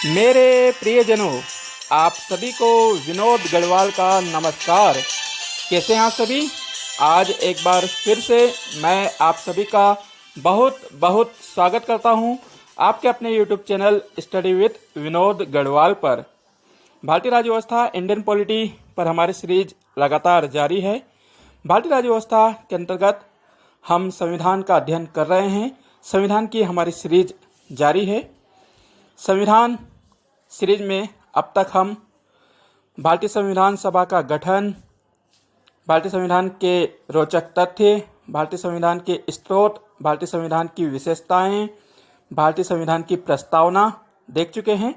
मेरे प्रियजनों, आप सभी को विनोद गढ़वाल का नमस्कार। कैसे हैं आप सभी? आज एक बार फिर से मैं आप सभी का बहुत बहुत स्वागत करता हूं आपके अपने YouTube channel study with Vinod Garhwal पर। भारतीय राज्य व्यवस्था इंडियन पॉलिटी पर हमारी सीरीज लगातार जारी है। भारतीय राज्य व्यवस्था के अंतर्गत हम संविधान का अध्ययन कर रहे हैं। संविधान की हमारी सीरीज जारी है। संविधान सीरीज में अब तक हम भारतीय संविधान सभा का गठन, भारतीय संविधान के रोचक तथ्य, भारतीय संविधान के स्रोत, भारतीय संविधान की विशेषताएं, भारतीय संविधान की प्रस्तावना देख चुके हैं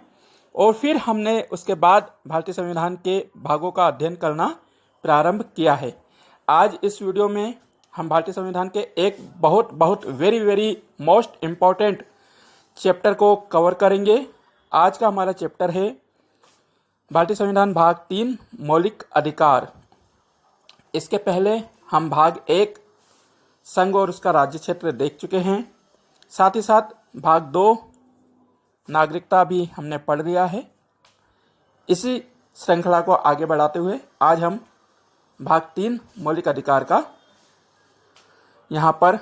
और फिर हमने उसके बाद भारतीय संविधान के भागों का अध्ययन करना प्रारंभ किया है। आज इस वीडियो में हम भारतीय संविधान के एक बहुत वेरी मोस्ट इम्पॉर्टेंट चैप्टर को कवर करेंगे। आज का हमारा चैप्टर है भारतीय संविधान भाग 3 मौलिक अधिकार। इसके पहले हम भाग 1 संघ और उसका राज्य क्षेत्र देख चुके हैं। साथ ही साथ भाग 2 नागरिकता भी हमने पढ़ लिया है। इसी श्रृंखला को आगे बढ़ाते हुए आज हम भाग 3 मौलिक अधिकार का यहाँ पर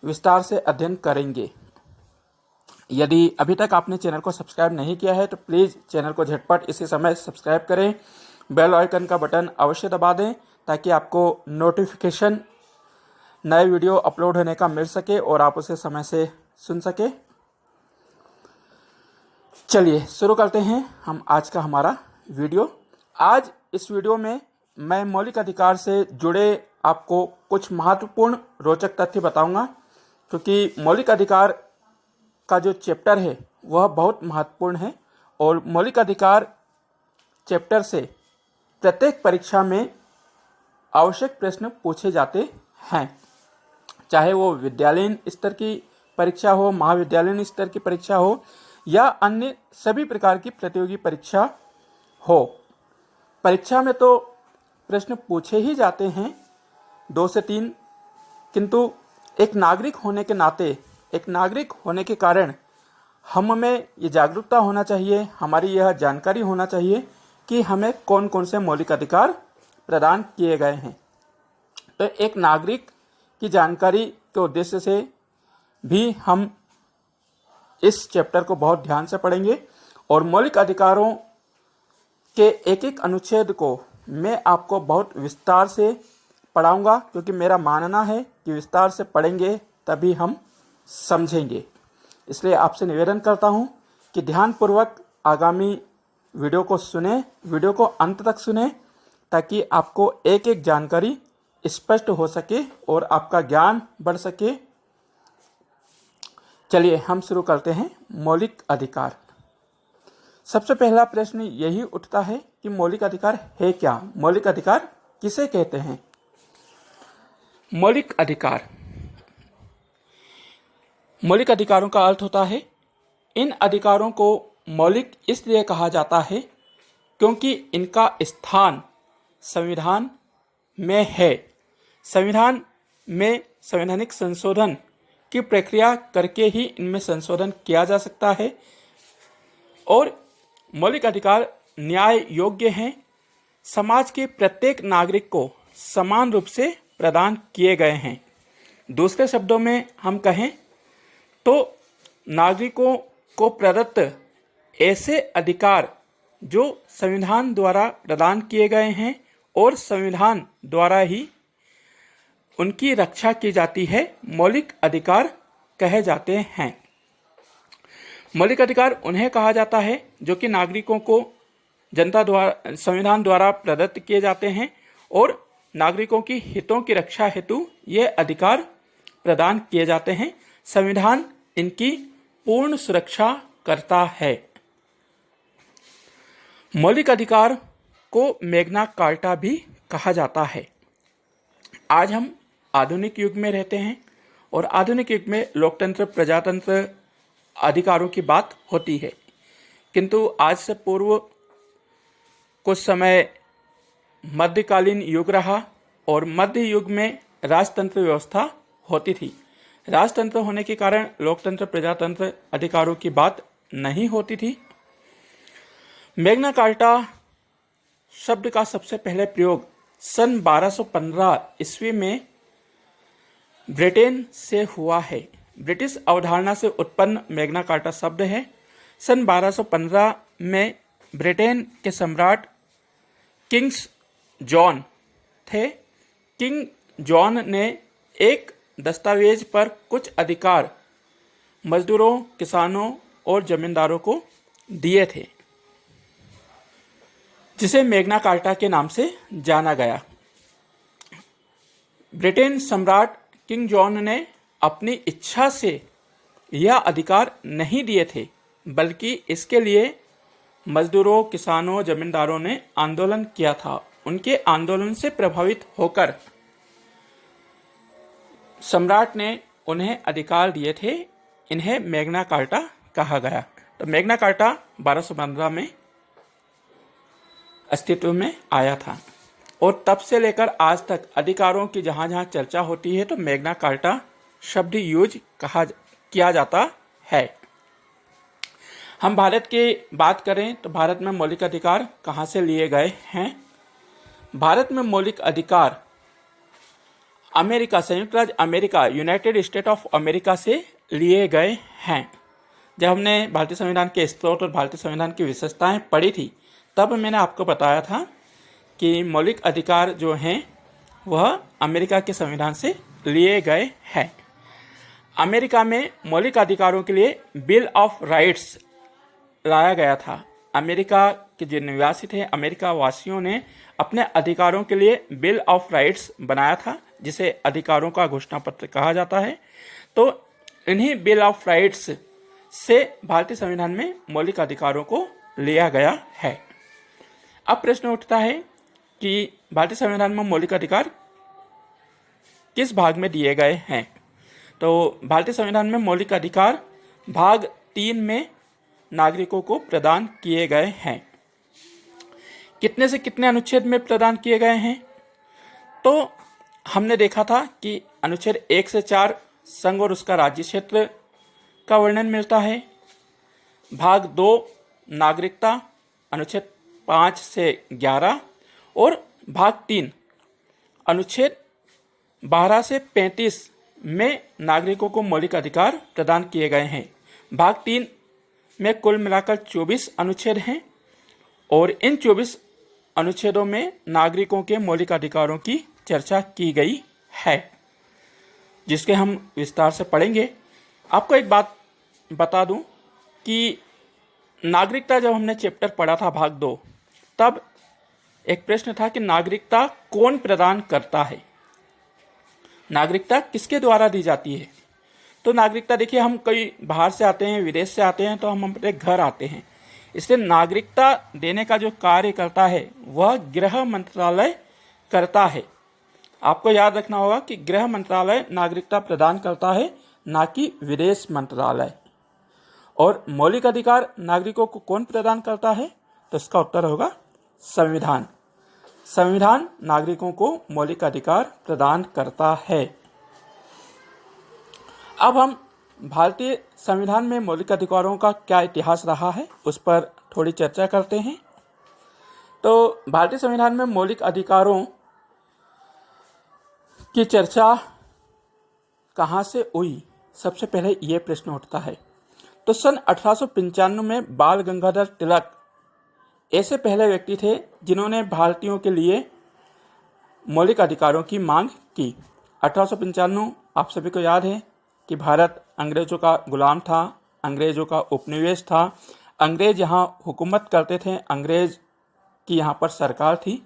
विस्तार से अध्ययन करेंगे। यदि अभी तक आपने चैनल को सब्सक्राइब नहीं किया है तो प्लीज़ चैनल को झटपट इसी समय सब्सक्राइब करें। बेल आइकन का बटन अवश्य दबा दें ताकि आपको नोटिफिकेशन नए वीडियो अपलोड होने का मिल सके और आप उसे समय से सुन सके। चलिए शुरू करते हैं हम आज का हमारा वीडियो। आज इस वीडियो में मैं मौलिक अधिकार से जुड़े आपको कुछ महत्वपूर्ण रोचक तथ्य बताऊंगा, क्योंकि मौलिक अधिकार का जो चैप्टर है वह बहुत महत्वपूर्ण है और मौलिक अधिकार चैप्टर से प्रत्येक परीक्षा में आवश्यक प्रश्न पूछे जाते हैं, चाहे वो विद्यालयीन स्तर की परीक्षा हो, महाविद्यालयीन स्तर की परीक्षा हो या अन्य सभी प्रकार की प्रतियोगी परीक्षा हो। परीक्षा में तो प्रश्न पूछे ही जाते हैं 2 से 3, किंतु एक नागरिक होने के नाते, एक नागरिक होने के कारण हम में ये जागरूकता होना चाहिए, हमारी यह जानकारी होना चाहिए कि हमें कौन कौन से मौलिक अधिकार प्रदान किए गए हैं। तो एक नागरिक की जानकारी के उद्देश्य से भी हम इस चैप्टर को बहुत ध्यान से पढ़ेंगे और मौलिक अधिकारों के एक एक अनुच्छेद को मैं आपको बहुत विस्तार से पढ़ाऊंगा, क्योंकि मेरा मानना है कि विस्तार से पढ़ेंगे तभी हम समझेंगे। इसलिए आपसे निवेदन करता हूं कि ध्यानपूर्वक आगामी वीडियो को सुने, वीडियो को अंत तक सुने, ताकि आपको एक एक जानकारी स्पष्ट हो सके और आपका ज्ञान बढ़ सके। चलिए हम शुरू करते हैं मौलिक अधिकार। सबसे पहला प्रश्न यही उठता है कि मौलिक अधिकार है क्या? मौलिक अधिकार किसे कहते हैं? मौलिक अधिकार, मौलिक अधिकारों का अर्थ होता है, इन अधिकारों को मौलिक इसलिए कहा जाता है क्योंकि इनका स्थान संविधान में है। संविधान में संवैधानिक संशोधन की प्रक्रिया करके ही इनमें संशोधन किया जा सकता है और मौलिक अधिकार न्याय योग्य हैं, समाज के प्रत्येक नागरिक को समान रूप से प्रदान किए गए हैं। दूसरे शब्दों में हम कहें तो नागरिकों को प्रदत्त ऐसे अधिकार जो संविधान द्वारा प्रदान किए गए हैं और संविधान द्वारा ही उनकी रक्षा की जाती है, मौलिक अधिकार कहे जाते हैं। मौलिक अधिकार उन्हें कहा जाता है जो कि नागरिकों को जनता द्वारा, संविधान द्वारा प्रदत्त किए जाते हैं और नागरिकों की हितों की रक्षा हेतु ये अधिकार प्रदान किए जाते हैं। संविधान इनकी पूर्ण सुरक्षा करता है। मौलिक अधिकार को मैग्ना कार्टा भी कहा जाता है। आज हम आधुनिक युग में रहते हैं और आधुनिक युग में लोकतंत्र, प्रजातंत्र अधिकारों की बात होती है, किंतु आज से पूर्व कुछ समय मध्यकालीन युग रहा और मध्य युग में राजतंत्र व्यवस्था होती थी। राजतंत्र होने के कारण लोकतंत्र प्रजातंत्र अधिकारों की बात नहीं होती थी। मैग्ना कार्टा शब्द का सबसे पहले प्रयोग सन 1215 ईस्वी में ब्रिटेन से हुआ है। ब्रिटिश अवधारणा से उत्पन्न मैग्ना कार्टा शब्द है। सन 1215 में ब्रिटेन के सम्राट किंग्स जॉन थे। किंग जॉन ने एक दस्तावेज पर कुछ अधिकार मजदूरों, किसानों और जमींदारों को दिए थे, जिसे मैग्ना कार्टा के नाम से जाना गया। ब्रिटेन सम्राट किंग जॉन ने अपनी इच्छा से यह अधिकार नहीं दिए थे, बल्कि इसके लिए मजदूरों, किसानों, जमींदारों ने आंदोलन किया था। उनके आंदोलन से प्रभावित होकर सम्राट ने उन्हें अधिकार दिए थे। इन्हें मैग्ना कार्टा कहा गया। तो मैग्ना कार्टा 1215 में अस्तित्व में आया था और तब से लेकर आज तक अधिकारों की जहां जहां चर्चा होती है तो मैग्ना कार्टा शब्द यूज किया जाता है। हम भारत की बात करें तो भारत में मौलिक अधिकार कहां से लिए गए हैं? भारत में मौलिक अधिकार अमेरिका, संयुक्त राज्य America, United state of America से लिए गए हैं। जब हमने भारतीय संविधान के स्रोत और भारतीय संविधान की विशेषताएं पढ़ी थी, तब मैंने आपको बताया था कि मौलिक अधिकार जो हैं वह अमेरिका के संविधान से लिए गए हैं। अमेरिका में मौलिक अधिकारों के लिए बिल ऑफ राइट्स लाया गया था। अमेरिका के जो निवासी थे, अमेरिका वासियों ने अपने अधिकारों के लिए बिल ऑफ राइट्स बनाया था, जिसे अधिकारों का घोषणा पत्र कहा जाता है। तो इन्हीं बिल ऑफ राइट्स से भारतीय संविधान में मौलिक अधिकारों को लिया गया है। अब प्रश्न उठता है कि भारतीय संविधान में मौलिक अधिकार किस भाग में दिए गए हैं? तो भारतीय संविधान में मौलिक अधिकार भाग 3 में नागरिकों को प्रदान किए गए हैं। कितने से कितने अनुच्छेद में प्रदान किए गए हैं? तो हमने देखा था कि अनुच्छेद 1 से 4 संघ और उसका राज्य क्षेत्र का वर्णन मिलता है। भाग 2 नागरिकता, अनुच्छेद 5 से 11 और भाग 3 अनुच्छेद 12 से 35 में नागरिकों को मौलिक अधिकार प्रदान किए गए हैं। भाग 3 में कुल मिलाकर 24 अनुच्छेद हैं और इन 24 अनुच्छेदों में नागरिकों के मौलिक अधिकारों की चर्चा की गई है, जिसके हम विस्तार से पढ़ेंगे। आपको एक बात बता दूं कि नागरिकता जब हमने चैप्टर पढ़ा था भाग 2, तब एक प्रश्न था कि नागरिकता कौन प्रदान करता है, नागरिकता किसके द्वारा दी जाती है। तो नागरिकता देखिए, हम कई बाहर से आते हैं, विदेश से आते हैं, तो हम अपने घर आते हैं, इसलिए नागरिकता देने का जो कार्य करता है वह गृह मंत्रालय करता है। आपको याद रखना होगा कि गृह मंत्रालय नागरिकता प्रदान करता है, ना कि विदेश मंत्रालय। और मौलिक अधिकार नागरिकों को कौन प्रदान करता है? तो इसका उत्तर होगा संविधान। संविधान नागरिकों को मौलिक अधिकार प्रदान करता है। अब हम भारतीय संविधान में मौलिक अधिकारों का क्या इतिहास रहा है उस पर थोड़ी चर्चा करते हैं। तो भारतीय संविधान में मौलिक अधिकारों की चर्चा कहाँ से हुई? सबसे पहले ये प्रश्न उठता है। तो सन 1895 में बाल गंगाधर तिलक ऐसे पहले व्यक्ति थे जिन्होंने भारतीयों के लिए मौलिक अधिकारों की मांग की। 1895 आप सभी को याद है कि भारत अंग्रेजों का गुलाम था, अंग्रेजों का उपनिवेश था, अंग्रेज यहाँ हुकूमत करते थे, अंग्रेज की यहाँ पर सरकार थी।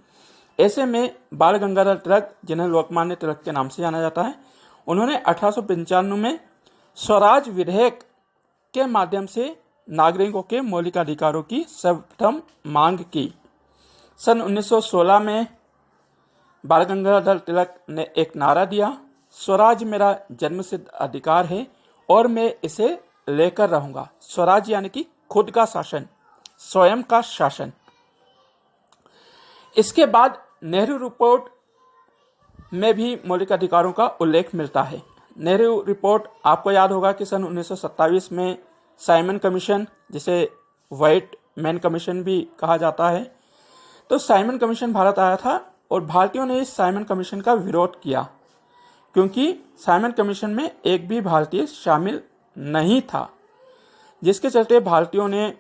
ऐसे में बाल गंगाधर तिलक, जिन्हें लोकमान्य तिलक के नाम से जाना जाता है, उन्होंने 1895 में स्वराज विधेयक के माध्यम से नागरिकों के मौलिक अधिकारों की सर्वप्रथम मांग की। सन 1916 में बाल गंगाधर तिलक ने एक नारा दिया, स्वराज मेरा जन्मसिद्ध अधिकार है और मैं इसे लेकर रहूंगा। स्वराज यानी कि खुद का शासन, स्वयं का शासन। इसके बाद नेहरू रिपोर्ट में भी मौलिक अधिकारों का उल्लेख मिलता है। नेहरू रिपोर्ट आपको याद होगा कि सन 1927 में साइमन कमीशन, जिसे व्हाइट मैन कमीशन भी कहा जाता है, तो साइमन कमीशन भारत आया था और भारतीयों ने इस साइमन कमीशन का विरोध किया, क्योंकि साइमन कमीशन में एक भी भारतीय शामिल नहीं था, जिसके चलते भारतीयों ने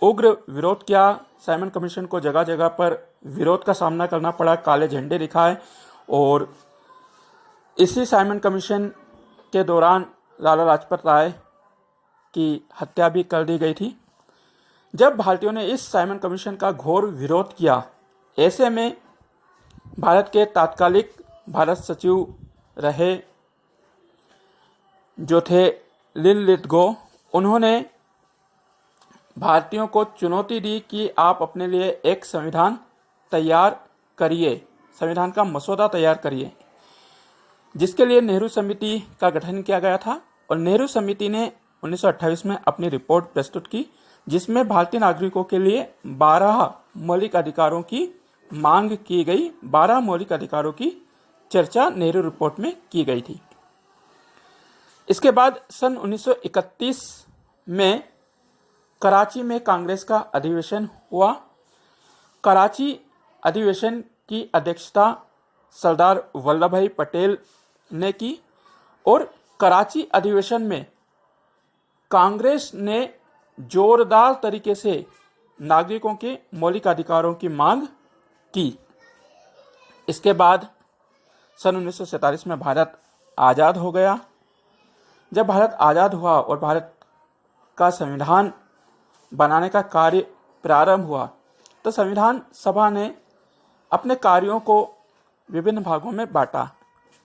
उग्र विरोध किया। साइमन कमीशन को जगह जगह पर विरोध का सामना करना पड़ा, काले झंडे दिखाए, और इसी साइमन कमीशन के दौरान लाला लाजपत राय की हत्या भी कर दी गई थी। जब भारतीयों ने इस साइमन कमीशन का घोर विरोध किया, ऐसे में भारत के तात्कालिक भारत सचिव रहे जो थे लिन लिथगो, उन्होंने भारतीयों को चुनौती दी कि आप अपने लिए एक संविधान तैयार करिए, संविधान का मसौदा तैयार करिए, जिसके लिए नेहरू समिति का गठन किया गया था। और नेहरू समिति ने 1928 में अपनी रिपोर्ट प्रस्तुत की, जिसमें भारतीय नागरिकों के लिए 12 मौलिक अधिकारों की मांग की गई। 12 मौलिक अधिकारों की चर्चा नेहरू रिपोर्ट में की गई थी। इसके बाद सन 1931 में कराची में कांग्रेस का अधिवेशन हुआ। कराची अधिवेशन की अध्यक्षता सरदार वल्लभ भाई पटेल ने की, और कराची अधिवेशन में कांग्रेस ने जोरदार तरीके से नागरिकों के मौलिक अधिकारों की मांग की। इसके बाद सन 1947 में भारत आज़ाद हो गया। जब भारत आज़ाद हुआ और भारत का संविधान बनाने का कार्य प्रारंभ हुआ, तो संविधान सभा ने अपने कार्यों को विभिन्न भागों में बांटा,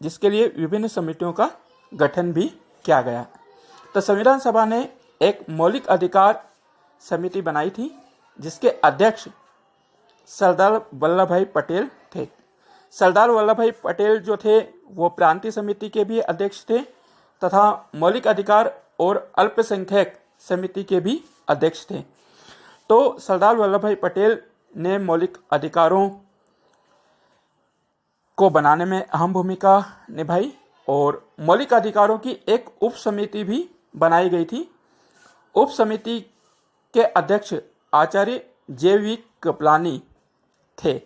जिसके लिए विभिन्न समितियों का गठन भी किया गया। तो संविधान सभा ने एक मौलिक अधिकार समिति बनाई थी, जिसके अध्यक्ष सरदार वल्लभ भाई पटेल थे। सरदार वल्लभ भाई पटेल जो थे वो प्रांतीय समिति के भी अध्यक्ष थे, तथा मौलिक अधिकार और अल्पसंख्यक समिति के भी अध्यक्ष थे। तो सरदार वल्लभ भाई पटेल ने मौलिक अधिकारों को बनाने में अहम भूमिका निभाई, और मौलिक अधिकारों की एक उप समिति भी बनाई गई थी। उप समिति के अध्यक्ष आचार्य जे.वी. कृपलानी थे।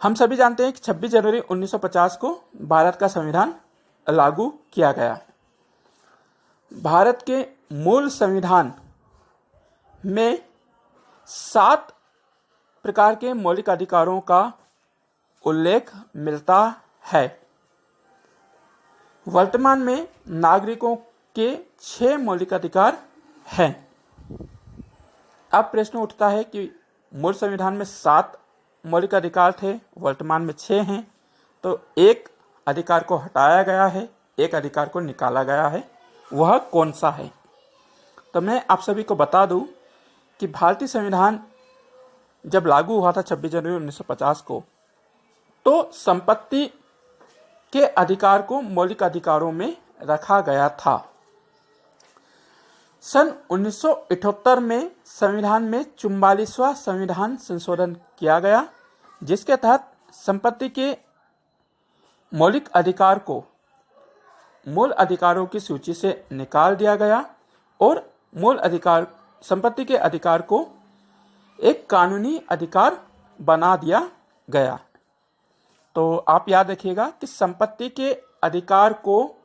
हम सभी जानते हैं कि 26 जनवरी 1950 को भारत का संविधान लागू किया गया। भारत के मूल संविधान में 7 प्रकार के मौलिक अधिकारों का उल्लेख मिलता है। वर्तमान में नागरिकों के 6 मौलिक अधिकार हैं। अब प्रश्न उठता है कि मूल संविधान में 7 मौलिक अधिकार थे, वर्तमान में 6 हैं, तो एक अधिकार को हटाया गया है, एक अधिकार को निकाला गया है, वह कौन सा है? तो मैं आप सभी को बता दूं कि भारतीय संविधान जब लागू हुआ था 26 जनवरी 1950 को, तो संपत्ति के अधिकार को मौलिक अधिकारों में रखा गया था। सन 1978 में संविधान में 44वां संविधान संशोधन किया गया, जिसके तहत संपत्ति के मौलिक अधिकार को मूल अधिकारों की सूची से निकाल दिया गया और मूल अधिकार संपत्ति के अधिकार को एक कानूनी अधिकार बना दिया गया। तो आप याद रखिएगा कि संपत्ति के अधिकार को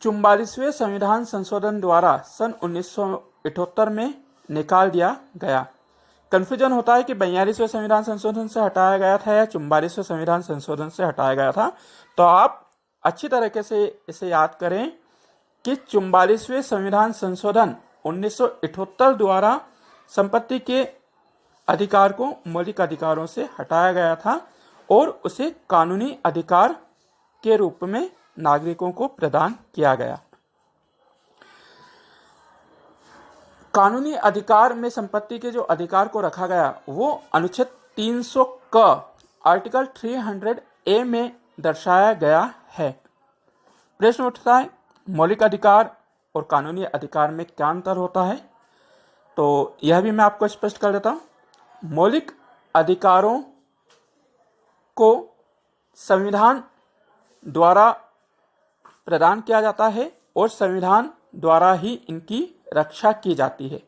44वें संविधान संशोधन द्वारा सन 1978 में निकाल दिया गया। कन्फ्यूजन होता है कि 42वें संविधान संशोधन से हटाया गया था या 44वें संविधान संशोधन से हटाया गया था। तो आप अच्छी तरीके से इसे याद करें कि 44वें संविधान संशोधन 1978 द्वारा संपत्ति के अधिकार को मौलिक अधिकारों से हटाया गया था और उसे कानूनी अधिकार के रूप में नागरिकों को प्रदान किया गया। कानूनी अधिकार में संपत्ति के जो अधिकार को रखा गया वो अनुच्छेद 300 क आर्टिकल 300A में दर्शाया गया है। प्रश्न उठता है मौलिक अधिकार और कानूनी अधिकार में क्या अंतर होता है? तो यह भी मैं आपको स्पष्ट कर देता हूं। मौलिक अधिकारों को संविधान द्वारा प्रदान किया जाता है और संविधान द्वारा ही इनकी रक्षा की जाती है,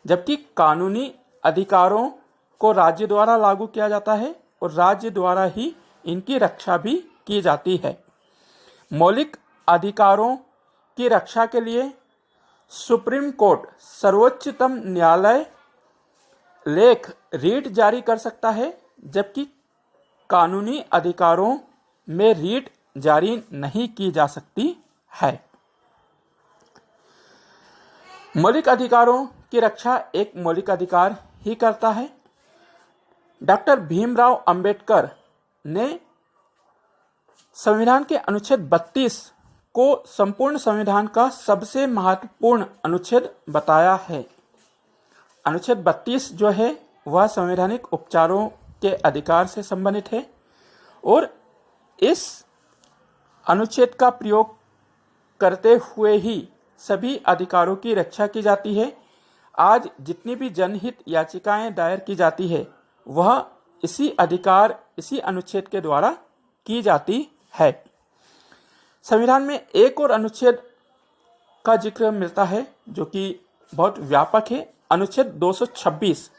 जबकि कानूनी अधिकारों को राज्य द्वारा लागू किया जाता है और राज्य द्वारा ही इनकी रक्षा भी की जाती है। मौलिक अधिकारों की रक्षा के लिए सुप्रीम कोर्ट, सर्वोच्चतम न्यायालय लेख रीट जारी कर सकता है, जबकि कानूनी अधिकारों में रीट जारी नहीं की जा सकती है। मौलिक अधिकारों की रक्षा एक मौलिक अधिकार ही करता है। डॉक्टर भीमराव अंबेडकर ने संविधान के अनुच्छेद 32 को संपूर्ण संविधान का सबसे महत्वपूर्ण अनुच्छेद बताया है। अनुच्छेद 32 जो है वह संवैधानिक उपचारों के अधिकार से संबंधित है और इस अनुच्छेद का प्रयोग करते हुए ही सभी अधिकारों की रक्षा की जाती है। आज जितनी भी जनहित याचिकाएं दायर की जाती है वह इसी अनुच्छेद के द्वारा की जाती है। संविधान में एक और अनुच्छेद का जिक्र मिलता है जो कि बहुत व्यापक है, अनुच्छेद 226।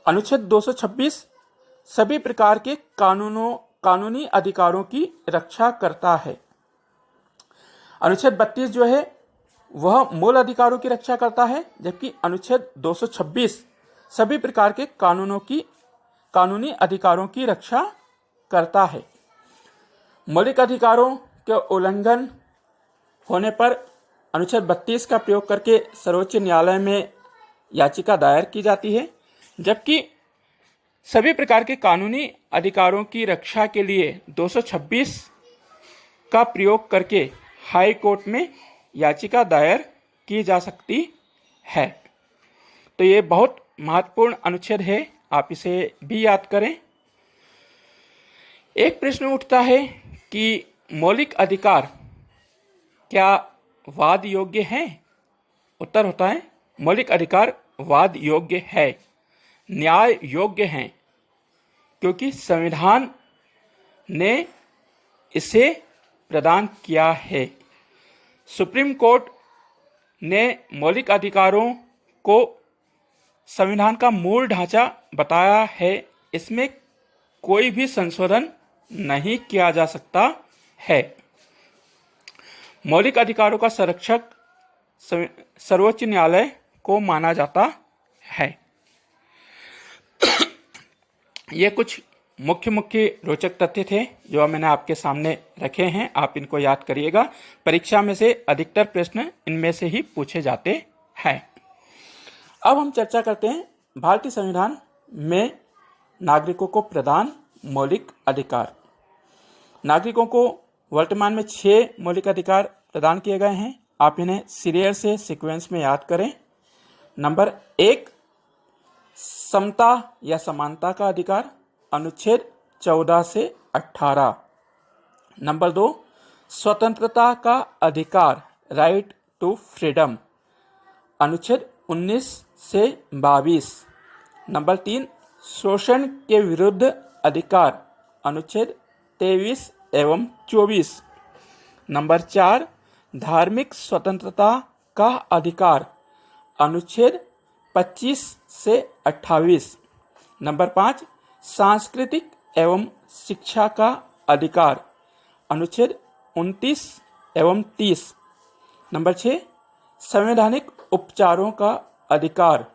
अनुच्छेद 226 सभी प्रकार के कानूनी अधिकारों की रक्षा करता है। अनुच्छेद 32 जो है वह मूल अधिकारों की रक्षा करता है, जबकि अनुच्छेद 226 सभी प्रकार के कानूनी अधिकारों की रक्षा करता है। मौलिक अधिकारों के उल्लंघन होने पर अनुच्छेद 32 का प्रयोग करके सर्वोच्च न्यायालय में याचिका दायर की जाती है, जबकि सभी प्रकार के कानूनी अधिकारों की रक्षा के लिए 226 का प्रयोग करके हाई कोर्ट में याचिका दायर की जा सकती है। तो ये बहुत महत्वपूर्ण अनुच्छेद है, आप इसे भी याद करें। एक प्रश्न उठता है कि मौलिक अधिकार क्या वाद योग्य हैं? उत्तर होता है मौलिक अधिकार वाद योग्य है, न्याय योग्य हैं, क्योंकि संविधान ने इसे प्रदान किया है। सुप्रीम कोर्ट ने मौलिक अधिकारों को संविधान का मूल ढांचा बताया है, इसमें कोई भी संशोधन नहीं किया जा सकता है। मौलिक अधिकारों का संरक्षक सर्वोच्च न्यायालय को माना जाता है। ये कुछ मुख्य रोचक तथ्य थे जो मैंने आपके सामने रखे हैं, आप इनको याद करिएगा। परीक्षा में से अधिकतर प्रश्न इनमें से ही पूछे जाते हैं। अब हम चर्चा करते हैं भारतीय संविधान में नागरिकों को प्रदान मौलिक अधिकार। नागरिकों को वर्तमान में 6 मौलिक अधिकार प्रदान किए गए हैं। आप इन्हें सीरियल से सीक्वेंस में याद करें। नंबर 1, समता या समानता का अधिकार, अनुच्छेद 14 से 18। नंबर 2, स्वतंत्रता का अधिकार, राइट टू फ्रीडम, अनुच्छेद 19 से 22। नंबर 3, शोषण के विरुद्ध अधिकार, अनुच्छेद 23 एवं 24। नंबर 4, धार्मिक स्वतंत्रता का अधिकार, अनुच्छेद 25 से 28। नंबर 5, सांस्कृतिक एवं शिक्षा का अधिकार, अनुच्छेद 29 एवं 30। नंबर 6, संवैधानिक उपचारों का अधिकार,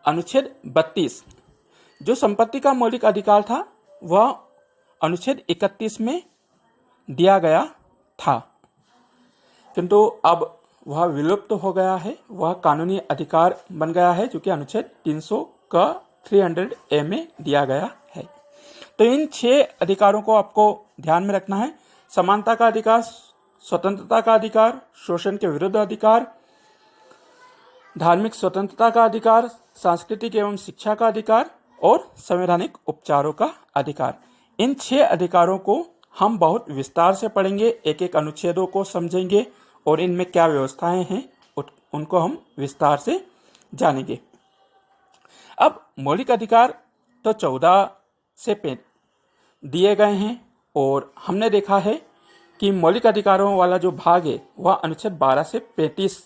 अनुच्छेद 32। जो संपत्ति का मौलिक अधिकार था वह अनुच्छेद 31 में दिया गया था, किंतु अब वह विलुप्त हो गया है, वह कानूनी अधिकार बन गया है, जो कि अनुच्छेद 300 का 300A में दिया गया है। तो इन 6 अधिकारों को आपको ध्यान में रखना है। समानता का अधिकार, स्वतंत्रता का अधिकार, शोषण के विरुद्ध अधिकार, धार्मिक स्वतंत्रता का अधिकार, सांस्कृतिक एवं शिक्षा का अधिकार और संवैधानिक उपचारों का अधिकार। इन 6 अधिकारों को हम बहुत विस्तार से पढ़ेंगे, एक एक अनुच्छेदों को समझेंगे और इनमें क्या व्यवस्थाएं हैं उनको हम विस्तार से जानेंगे। अब मौलिक अधिकार तो 14 से दिए गए हैं, और हमने देखा है कि मौलिक अधिकारों वाला जो भाग है वह अनुच्छेद 12 से 35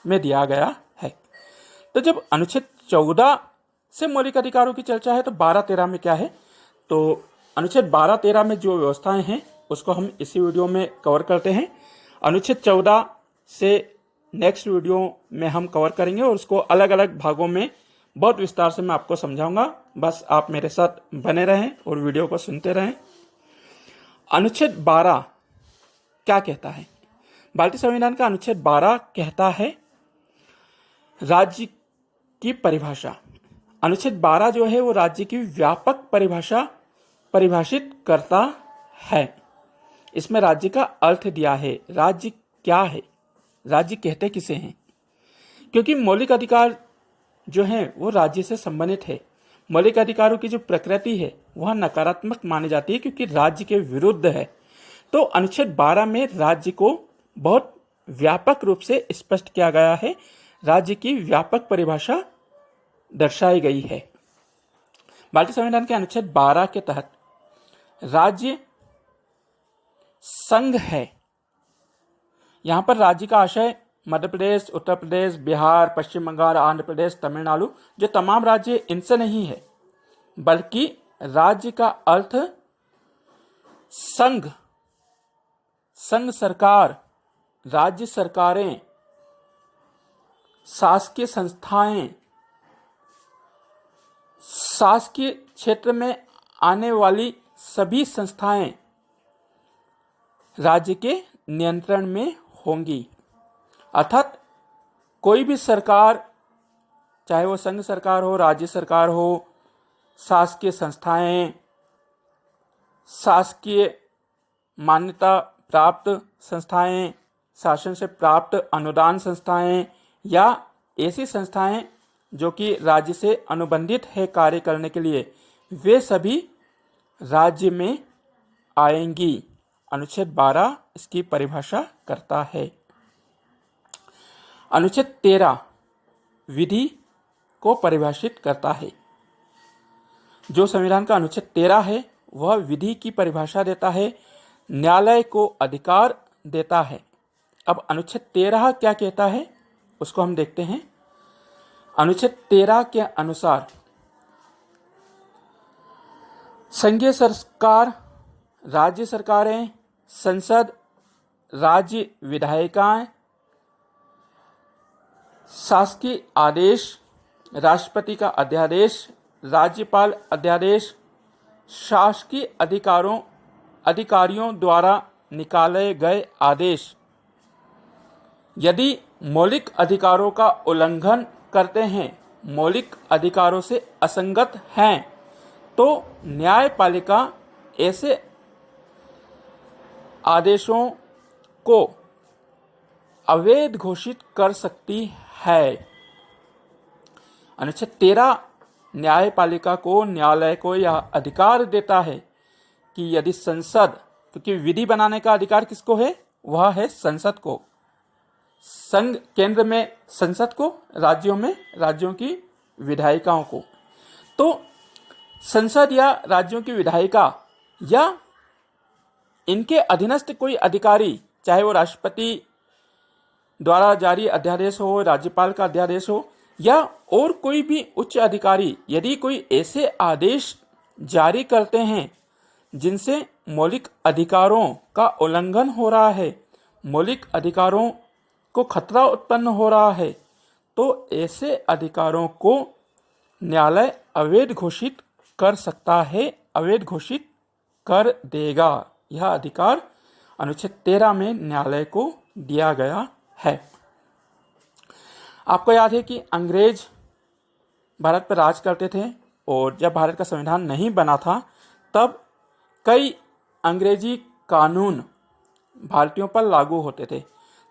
में दिया गया है। तो जब अनुच्छेद 14 से मौलिक अधिकारों की चर्चा है तो 12-13 में क्या है, तो अनुच्छेद 12-13 में जो व्यवस्थाएं हैं उसको हम इसी वीडियो में कवर करते हैं। अनुच्छेद 14 से नेक्स्ट वीडियो में हम कवर करेंगे और उसको अलग अलग भागों में बहुत विस्तार से मैं आपको समझाऊंगा। बस आप मेरे साथ बने रहें और वीडियो को सुनते रहें। अनुच्छेद 12 क्या कहता है? भारतीय संविधान का अनुच्छेद 12 कहता है राज्य की परिभाषा। अनुच्छेद 12 जो है वो राज्य की व्यापक परिभाषा परिभाषित करता है। इसमें राज्य का अर्थ दिया है। राज्य क्या है, राज्य कहते किसे हैं? क्योंकि मौलिक अधिकार जो है वो राज्य से संबंधित है। मौलिक अधिकारों की जो प्रकृति है वह नकारात्मक मानी जाती है क्योंकि राज्य के विरुद्ध है। तो अनुच्छेद 12 में राज्य को बहुत व्यापक रूप से स्पष्ट किया गया है। राज्य की व्यापक परिभाषा दर्शाई गई है। भारतीय संविधान के अनुच्छेद 12 के तहत राज्य संघ है। यहां पर राज्य का आशय मध्य प्रदेश, उत्तर प्रदेश, बिहार, पश्चिम बंगाल, आंध्र प्रदेश, तमिलनाडु जो तमाम राज्य इनसे नहीं है, बल्कि राज्य का अर्थ संघ, संघ सरकार, राज्य सरकारें, शासकीय संस्थाएं, शासकीय क्षेत्र में आने वाली सभी संस्थाएं राज्य के नियंत्रण में होंगी। अर्थात कोई भी सरकार, चाहे वो संघ सरकार हो, राज्य सरकार हो, शासकीय संस्थाएं, शासकीय मान्यता प्राप्त संस्थाएं, शासन से प्राप्त अनुदान संस्थाएं या ऐसी संस्थाएं जो कि राज्य से अनुबंधित है कार्य करने के लिए, वे सभी राज्य में आएंगी। अनुच्छेद 12 इसकी परिभाषा करता है। अनुच्छेद 13 विधि को परिभाषित करता है। जो संविधान का अनुच्छेद 13 है वह विधि की परिभाषा देता है, न्यायालय को अधिकार देता है। अब अनुच्छेद 13 क्या कहता है उसको हम देखते हैं। अनुच्छेद 13 के अनुसार संघीय सरकार, राज्य सरकारें, संसद, राज्य विधायिकाएं, शासकीय आदेश, राष्ट्रपति का अध्यादेश, राज्यपाल अध्यादेश, शासकीय अधिकारियों द्वारा निकाले गए आदेश यदि मौलिक अधिकारों का उल्लंघन करते हैं, मौलिक अधिकारों से असंगत हैं, तो न्यायपालिका ऐसे आदेशों को अवैध घोषित कर सकती है। अनुच्छेद 13 न्यायपालिका को, न्यायालय को यह अधिकार देता है कि यदि संसद, क्योंकि विधि बनाने का अधिकार किसको है, वह है संसद को। संघ केंद्र में संसद को, राज्यों में राज्यों की विधायिकाओं को। तो संसद या राज्यों की विधायिका या इनके अधीनस्थ कोई अधिकारी, चाहे वो राष्ट्रपति द्वारा जारी अध्यादेश हो, राज्यपाल का अध्यादेश हो या और कोई भी उच्च अधिकारी, यदि कोई ऐसे आदेश जारी करते हैं जिनसे मौलिक अधिकारों का उल्लंघन हो रहा है, मौलिक अधिकारों को खतरा उत्पन्न हो रहा है, तो ऐसे अधिकारों को न्यायालय अवैध घोषित कर सकता है, अवैध घोषित कर देगा। यह अधिकार अनुच्छेद 13 में न्यायालय को दिया गया है। आपको याद है कि अंग्रेज भारत पर राज करते थे और जब भारत का संविधान नहीं बना था तब कई अंग्रेजी कानून भारतीयों पर लागू होते थे।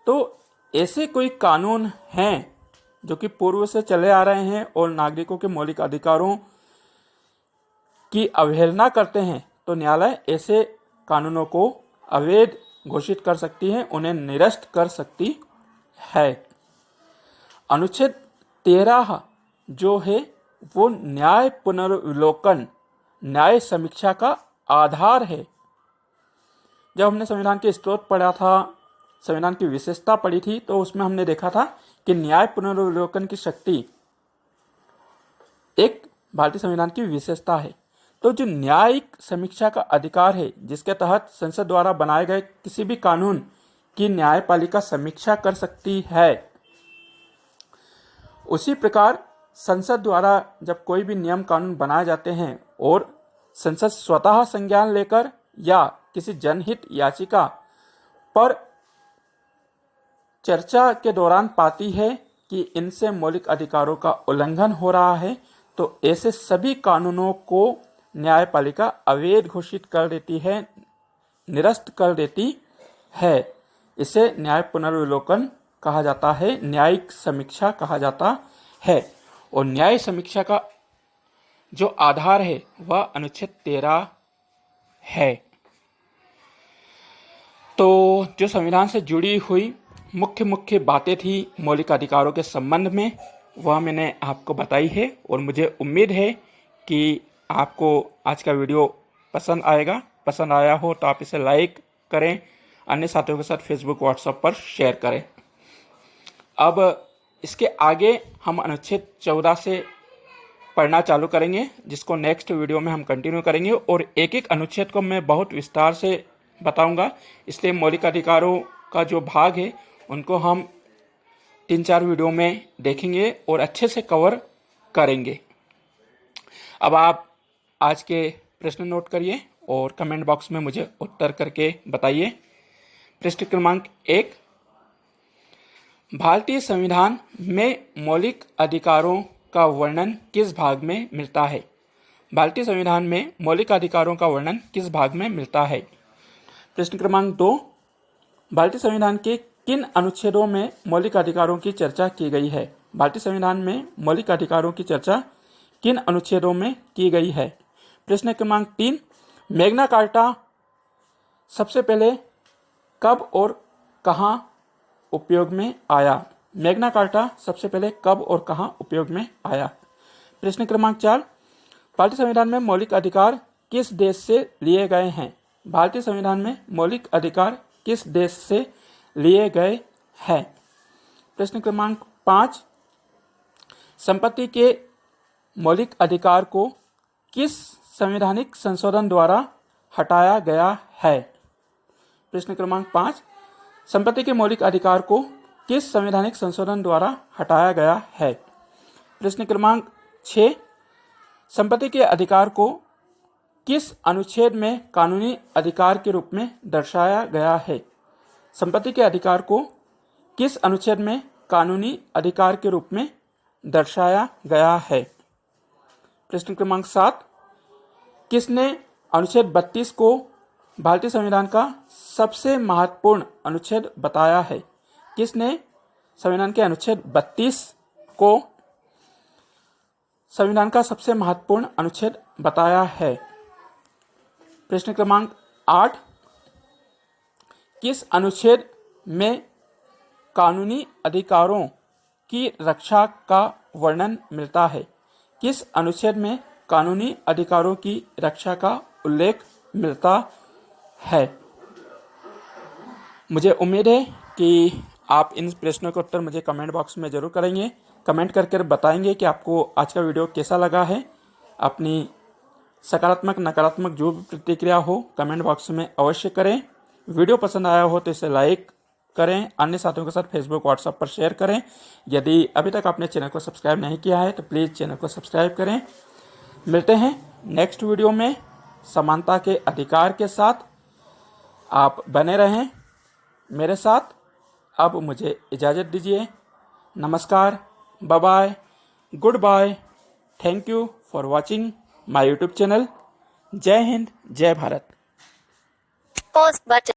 तो ऐसे कोई कानून हैं जो कि पूर्व से चले आ रहे हैं और नागरिकों के मौलिक अधिकारों की अवहेलना करते हैं, तो न्यायालय ऐसे कानूनों को अवैध घोषित कर सकती है, उन्हें निरस्त कर सकती है। अनुच्छेद 13 जो है वो न्याय पुनर्विलोकन, न्याय समीक्षा का आधार है। जब हमने संविधान के स्रोत पढ़ा था, संविधान की विशेषता पढ़ी थी, तो उसमें हमने देखा था कि न्याय पुनर्विलोकन की शक्ति एक भारतीय संविधान की विशेषता है। तो जो न्यायिक समीक्षा का अधिकार है, जिसके तहत संसद द्वारा बनाए गए किसी भी कानून की न्यायपालिका समीक्षा कर सकती है, उसी प्रकार संसद द्वारा जब कोई भी नियम कानून बनाए जाते हैं और संसद स्वतः संज्ञान लेकर या किसी जनहित याचिका पर चर्चा के दौरान पाती है कि इनसे मौलिक अधिकारों का उल्लंघन हो रहा है, तो ऐसे सभी कानूनों को न्यायपालिका अवैध घोषित कर देती है, निरस्त कर देती है। इसे न्याय पुनर्विलोकन कहा जाता है, न्यायिक समीक्षा कहा जाता है। और न्याय समीक्षा का जो आधार है वह अनुच्छेद 13 है। तो जो संविधान से जुड़ी हुई मुख्य बातें थी मौलिक अधिकारों के संबंध में, वह मैंने आपको बताई है और मुझे उम्मीद है कि आपको आज का वीडियो पसंद आएगा। पसंद आया हो तो आप इसे लाइक करें, अन्य साथियों के साथ फेसबुक व्हाट्सएप पर शेयर करें। अब इसके आगे हम अनुच्छेद 14 से पढ़ना चालू करेंगे, जिसको नेक्स्ट वीडियो में हम कंटिन्यू करेंगे और एक एक अनुच्छेद को मैं बहुत विस्तार से बताऊंगा। इसलिए मौलिक अधिकारों का जो भाग है उनको हम 3-4 वीडियो में देखेंगे और अच्छे से कवर करेंगे। अब आप आज के प्रश्न नोट करिए और कमेंट बॉक्स में मुझे उत्तर करके बताइए। प्रश्न क्रमांक 1, भारतीय संविधान में मौलिक अधिकारों का वर्णन किस भाग में मिलता है? भारतीय संविधान में मौलिक अधिकारों का वर्णन किस भाग में मिलता है? प्रश्न क्रमांक 2, भारतीय संविधान के किन अनुच्छेदों में मौलिक अधिकारों की चर्चा की गई है? भारतीय संविधान में मौलिक अधिकारों की चर्चा किन अनुच्छेदों में की गई है? प्रश्न क्रमांक 3, मैग्ना कार्टा सबसे पहले कब और कहां उपयोग में आया? मैग्ना कार्टा सबसे पहले कब और कहां उपयोग में आया? प्रश्न क्रमांक 4, भारतीय संविधान में मौलिक अधिकार किस देश से लिए गए हैं? भारतीय संविधान में मौलिक अधिकार किस देश से लिए गए हैं? प्रश्न क्रमांक 5, संपत्ति के मौलिक अधिकार को किस संवैधानिक संशोधन द्वारा हटाया गया है? प्रश्न क्रमांक 5, संपत्ति के मौलिक अधिकार को किस संवैधानिक संशोधन द्वारा हटाया गया है? प्रश्न क्रमांक 6, संपत्ति के अधिकार को किस अनुच्छेद में कानूनी अधिकार के रूप में दर्शाया गया है? संपत्ति के अधिकार को किस अनुच्छेद में कानूनी अधिकार के रूप में दर्शाया गया है? प्रश्न क्रमांक 7, किसने अनुच्छेद 32 को भारतीय संविधान का सबसे महत्वपूर्ण अनुच्छेद बताया है? किसने संविधान के अनुच्छेद 32 को संविधान का सबसे महत्वपूर्ण अनुच्छेद बताया है? प्रश्न क्रमांक 8, किस अनुच्छेद में कानूनी अधिकारों की रक्षा का वर्णन मिलता है? किस अनुच्छेद में कानूनी अधिकारों की रक्षा का उल्लेख मिलता है? मुझे उम्मीद है कि आप इन प्रश्नों के उत्तर मुझे कमेंट बॉक्स में ज़रूर करेंगे। कमेंट करके बताएंगे कि आपको आज का वीडियो कैसा लगा है। अपनी सकारात्मक नकारात्मक जो भी प्रतिक्रिया हो कमेंट बॉक्स में अवश्य करें। वीडियो पसंद आया हो तो इसे लाइक करें, अन्य साथियों के साथ फेसबुक व्हाट्सएप पर शेयर करें। यदि अभी तक आपने चैनल को सब्सक्राइब नहीं किया है तो प्लीज़ चैनल को सब्सक्राइब करें। मिलते हैं नेक्स्ट वीडियो में समानता के अधिकार के साथ। आप बने रहें मेरे साथ। अब मुझे इजाज़त दीजिए। नमस्कार, bye bye, goodbye. Thank you for watching my YouTube channel. जय हिंद, जय भारत। Pause button.